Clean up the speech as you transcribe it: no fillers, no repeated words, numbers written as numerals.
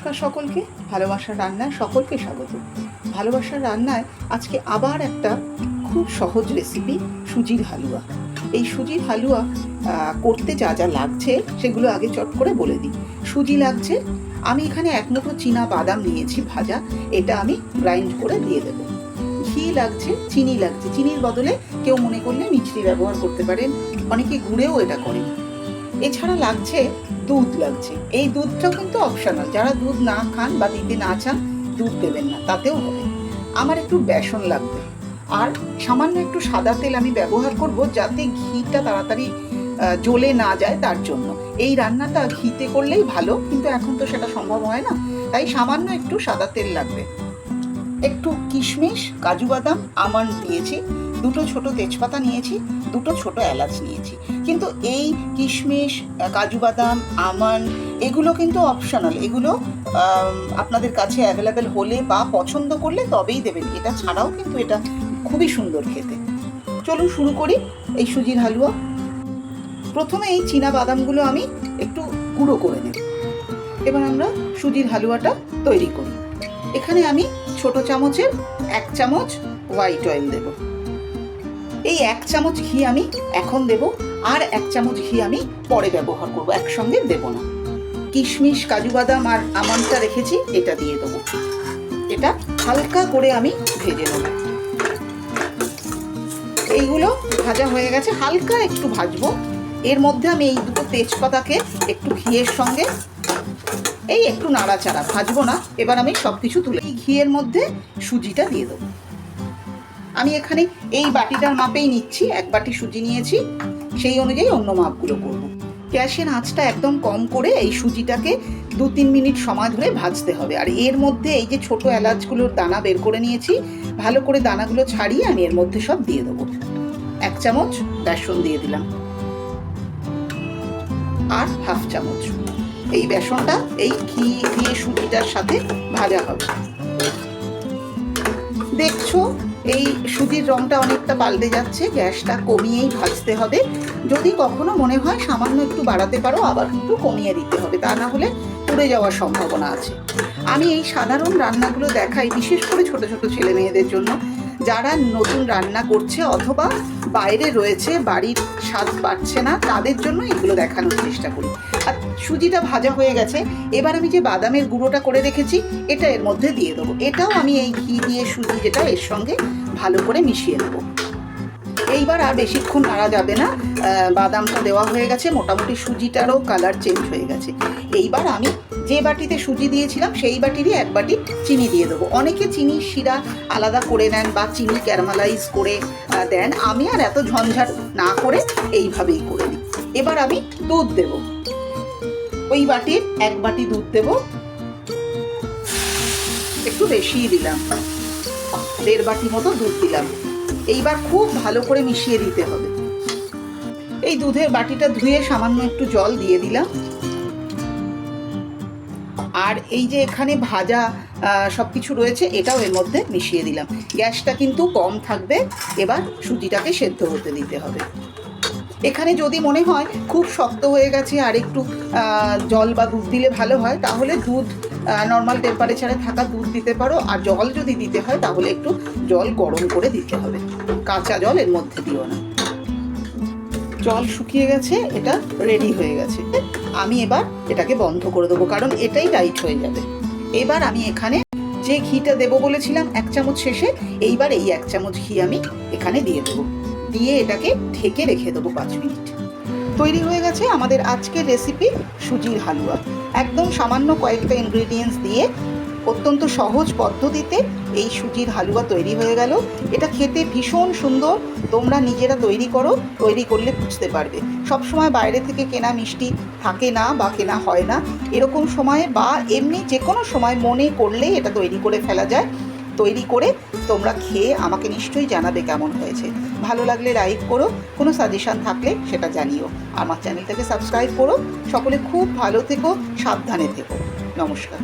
নমস্কার সকলকে, ভালোবাসার রান্নায় সকলকে স্বাগত। ভালোবাসার রান্নায় আজকে আবার একটা খুব সহজ রেসিপি, সুজির হালুয়া। এই সুজির হালুয়া করতে যা যা লাগছে সেগুলো আগে চট করে বলে দিই। সুজি লাগছে, আমি এখানে 1 মুঠো চীনা বাদাম নিয়েছি ভাজা, এটা আমি গ্রাইন্ড করে দিয়ে দেবো। ঘি লাগছে, চিনি লাগছে, চিনির বদলে কেউ মনে করলে মিছরি ব্যবহার করতে পারেন, অনেকে গুঁড়েও এটা করেন। এছাড়া লাগছে দুধ লাগছে। এই দুধটাও কিন্তু অপশনাল, যারা দুধ না খান বা দিতে না চান দুধ দেবেন না, তাতেও হবে। আমার একটু বেসন লাগবে, আর সামান্য একটু সাদা তেল আমি ব্যবহার করব, যাতে ঘিটা তাড়াতাড়ি জ্বলে না যায় তার জন্য। এই রান্নাটা ঘিতে করলেই ভালো, কিন্তু এখন তো সেটা সম্ভব হয় না, তাই সামান্য একটু সাদা তেল লাগবে। একটু কিশমিশ, কাজু বাদাম, আমন্ড নিয়েছি, 2টো ছোট তেজপাতা নিয়েছি, 2টো ছোট এলাচ নিয়েছি। কিন্তু এই কিশমিশ, কাজু বাদাম, আমন্ড এগুলো কিন্তু অপশনাল, এগুলো আপনাদের কাছে অ্যাভেলেবেল হলে বা পছন্দ করলে তবেই দেবেন, এটা ছাড়াও কিন্তু এটা খুবই সুন্দর খেতে। চলুন শুরু করি এই সুজির হালুয়া। প্রথমে এই চীনা বাদামগুলো আমি একটু গুঁড়ো করে নেব। এবার আমরা সুজির হালুয়াটা তৈরি করি। এখানে আমি ছোট চামচের 1 চামচ হোয়াইট অয়েল দেব। এই 1 চামচ ঘি আমি এখন দেব, আর 1 চামচ ঘি আমি পরে ব্যবহার করব, একসঙ্গে দেব না। কিশমিশ, কাজু বাদাম আর আমন্ডটা রেখেছি, এটা দিয়ে দেবো। এটা হালকা করে আমি ভেজে নেব। এইগুলো ভাজা হয়ে গেছে, হালকা একটু ভাজবো। এর মধ্যে আমি এই 2টো তেজপাতাকে একটু ঘিয়ের সঙ্গে এই একটু নাড়াচাড়া, ভাজবো না। এবার আমি সব কিছু তুলে এই ঘিয়ের মধ্যে সুজিটা দিয়ে দেবো। আমি এখানে এই বাটিটার মাপেই নিচ্ছি, 1 বাটি সুজি নিয়েছি, সেই অনুযায়ী অন্য মাপগুলো করব। গ্যাসের আঁচটা একদম কম করে এই সুজিটাকে 2-3 মিনিট সময় ধরে ভাজতে হবে। আর এর মধ্যে এই যে ছোট এলাচগুলোর দানা বের করে নিয়েছি, ভালো করে দানাগুলো ছাড়িয়ে আমি এর মধ্যে সব দিয়ে দেবো। 1 চামচ বেসন দিয়ে দিলাম, আর 1/2 চামচ। এই বেসনটা এই ঘি দিয়ে সুজিটার সাথে ভাজা হবে। দেখছো এই সুজির রংটা অনেকটা পাল্টে যাচ্ছে, গ্যাসটা কমিয়েই ভাজতে হবে। যদি কখনো মনে হয় সামান্য একটু বাড়াতে পারো, আবার একটু কমিয়ে দিতে হবে, তা না হলে পুড়ে যাওয়ার সম্ভাবনা আছে। আমি এই সাধারণ রান্নাগুলো দেখাই বিশেষ করে ছোট ছোট ছেলে মেয়েদের জন্য, যারা নতুন রান্না করছে অথবা বাইরে রয়েছে, বাড়ির স্বাদ পাচ্ছে না, তাদের জন্য এগুলো দেখানোর চেষ্টা করি। আর সুজিটা ভাজা হয়ে গেছে, এবার আমি যে বাদামের গুঁড়োটা করে রেখেছি এটা এর মধ্যে দিয়ে দেবো। এটাও আমি এই ঘি দিয়ে সুজি যেটা এর সঙ্গে ভালো করে মিশিয়ে নেব। এইবার আর বেশিক্ষণ নাড়া যাবে না, বাদামটা দেওয়া হয়ে গেছে, মোটামুটি সুজিটারও কালার চেঞ্জ হয়ে গেছে। এইবার আমি যে বাটিতে সুজি দিয়েছিলাম সেই বাটিরই 1 বাটি চিনি দিয়ে দেবো। অনেকে চিনি শিরা আলাদা করে নেন বা চিনি ক্যারামেলাইজ করে দেন, আমি আর এত ঝঞ্ঝাট না করে এইভাবেই করে দিই। এবার আমি দুধ দেব, ওই বাটির 1 বাটি দুধ দেব, একটু বেশিই দিলাম, 1.5 বাটি মতো দুধ দিলাম। এইবার খুব ভালো করে মিশিয়ে দিতে হবে। এই দুধের বাটিটা ধুয়ে সামান্য একটু জল দিয়ে দিলাম, আর এই যে এখানে ভাজা সবকিছু রয়েছে এটাও এর মধ্যে মিশিয়ে দিলাম। গ্যাসটা কিন্তু কম থাকবে। এবার সুজিটাকে সেদ্ধ হতে দিতে হবে। এখানে যদি মনে হয় খুব শক্ত হয়ে গেছে আর একটু জল বা দুধ দিলে ভালো হয়, তাহলে দুধ নর্মাল টেম্পারেচারে থাকা দুধ দিতে পারো। আর জল যদি দিতে হয় তাহলে একটু জল গরম করে দিতে হবে, কাঁচা জল এর মধ্যে দিও না। জল শুকিয়ে গেছে, এটা রেডি হয়ে গেছে। আমি এবার এটাকে বন্ধ করে দেবো, কারণ এটাই টাইট হয়ে যাবে। এবার আমি এখানে যে ঘিটা দেবো বলেছিলাম 1 চামচ শেষে, এইবার এই 1 চামচ ঘি আমি এখানে দিয়ে দেবো, দিয়ে এটাকে ঢেকে রেখে দেবো 5 মিনিট। তৈরি হয়ে গেছে আমাদের আজকের রেসিপি সুজির হালুয়া। একদম সামান্য কয়েকটা ইনগ্রিডিয়েন্টস দিয়ে অত্যন্ত সহজ পদ্ধতিতে এই সুজির হালুয়া তৈরি হয়ে গেল। এটা খেতে ভীষণ সুন্দর, তোমরা নিজেরা তৈরি করো, তৈরি করলে বুঝতে পারবে। সবসময় বাইরে থেকে কেনা মিষ্টি থাকে না বা কেনা হয় না, এরকম সময়ে বা এমনি যে কোনো সময় মনে করলেই এটা তৈরি করে ফেলা যায়। তৈরি করে তোমরা খেয়ে আমাকে নিশ্চয়ই জানাবে কেমন হয়েছে। ভালো লাগলে লাইক করো, কোনো সাজেশান থাকলে সেটা জানিও। আমার চ্যানেলটাকে সাবস্ক্রাইব করো। সকলে খুব ভালো থেকো, সাবধানে থেকো। নমস্কার।